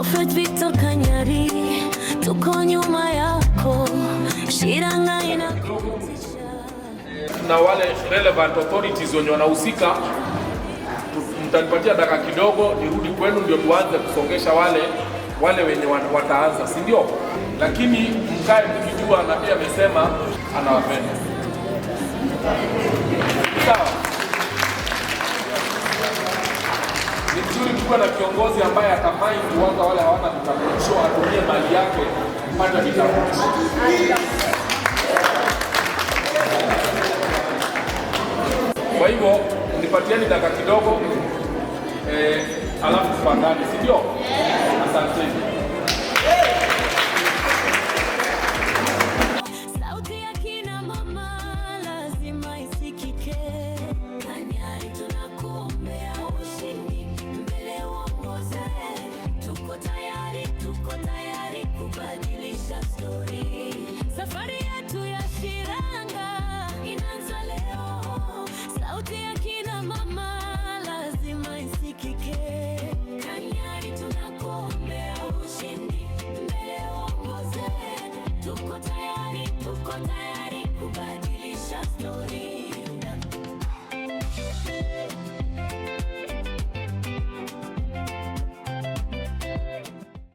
Prophet Victor Kanyari, tuko nyuma yako, shiranga inakutisha. Na wale relevant authorities wenye wanahusika, mtanipatia dakika kidogo nirudi kwenu ndio tuanze kusongesha wale wenye wataanza, si ndio? Lakini mkae mkijua na pia amesema anawapenda. Sawa. Ni vizuri kuwa na kiongozi ambaye atamind wale hawana vitambulisho, atumie mali yake kupata vitambulisho. Kwa hivyo nipatieni dakika kidogo, alafu tupangane, si ndio? Asante.